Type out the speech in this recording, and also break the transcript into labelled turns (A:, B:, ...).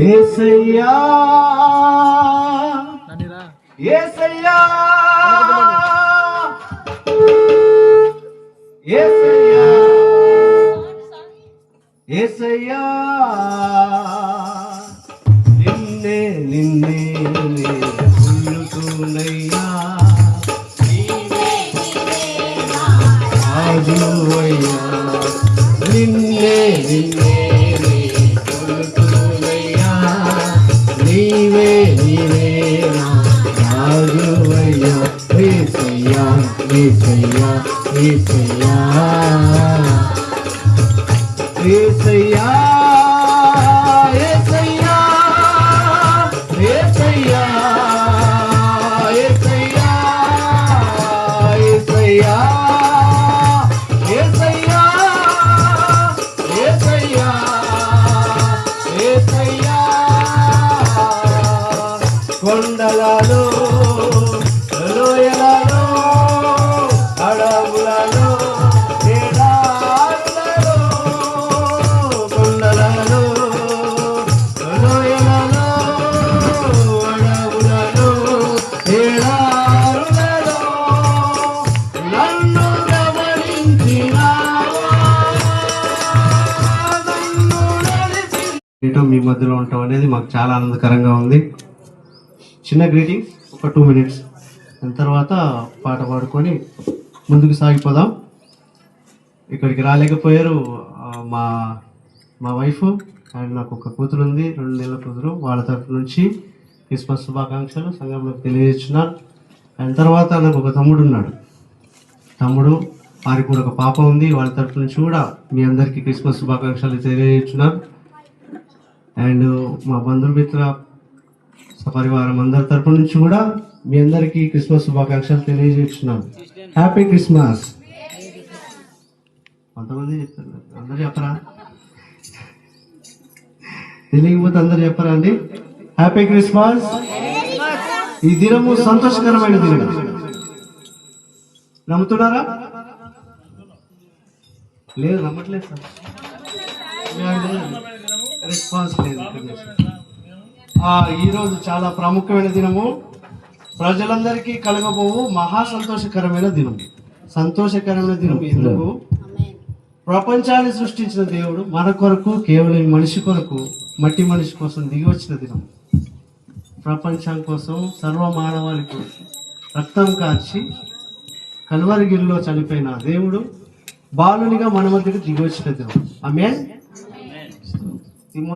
A: యేసయ్యా యేసయ్యా యేసయ్యా యేసయ్యా నిన్నే నిన్నే కొలుతున్నయ్యా రాజువయ్యా నిన్నే నిన్నే కొలుతున్నయ్యా నీవే నీవే రాజువయ్యా యేసయ్యా యేసయ్యా యేసయ్యా యేసయ్యా యేసయ్యా యేసయ్యా యేసయ్యా యేసయ్యా యేసయ్యా యేసయ్యా యేసయ్యా కొండలలో లోయలలో అడవులలో మీ మధ్యలో ఉండటం అనేది మాకు చాలా ఆనందకరంగా ఉంది. చిన్న గ్రీటింగ్స్ ఒక 2 minutes, దాని తర్వాత పాట పాడుకొని ముందుకు సాగిపోదాం. ఇక్కడికి రాలేకపోయారు మా మా వైఫ్ అండ్ నాకు ఒక కూతురు ఉంది, 2 నెలల కూతురు. వాళ్ళ తరఫు నుంచి క్రిస్మస్ శుభాకాంక్షలు సంఘంలోకి తెలియజేస్తున్నారు. అండ్ తర్వాత నాకు ఒక తమ్ముడు ఉన్నాడు, వారికి కూడా ఒక పాప ఉంది. వాళ్ళ తరఫు నుంచి కూడా మీ అందరికీ క్రిస్మస్ శుభాకాంక్షలు తెలియజేస్తున్నారు. అండ్ మా బంధుమిత్ర సపరివారం అందరి తరపు నుంచి కూడా మీ అందరికీ క్రిస్మస్ శుభాకాంక్షలు తెలియజేస్తున్నాను. Happy Christmas. కొంతమంది చెప్తారు, అందరు చెప్పరా? తెలియకపోతే అందరు చెప్పరా అండి? Happy Christmas. ఈ దినము సంతోషకరమైన దినం. నమ్ముతున్నారా? లేదు, నమ్మట్లేదు సార్. రెస్పాన్స్ లేదు. ఈరోజు చాలా ప్రాముఖ్యమైన దినము, ప్రజలందరికీ కలగబోవు మహా సంతోషకరమైన దినం. సంతోషకరమైన దినం ఎందుకు? ప్రపంచాన్ని సృష్టించిన దేవుడు మన కొరకు, కేవలం మనిషి కొరకు, మట్టి మనిషి కోసం దిగి వచ్చిన దినం. ప్రపంచం కోసం, సర్వ మానవాళి కోసం రక్తం కార్చి కల్వరిగిరిలో చనిపోయిన దేవుడు బాలునిగా మన మధ్యకు దిగి వచ్చిన దినం. ఆమేన్.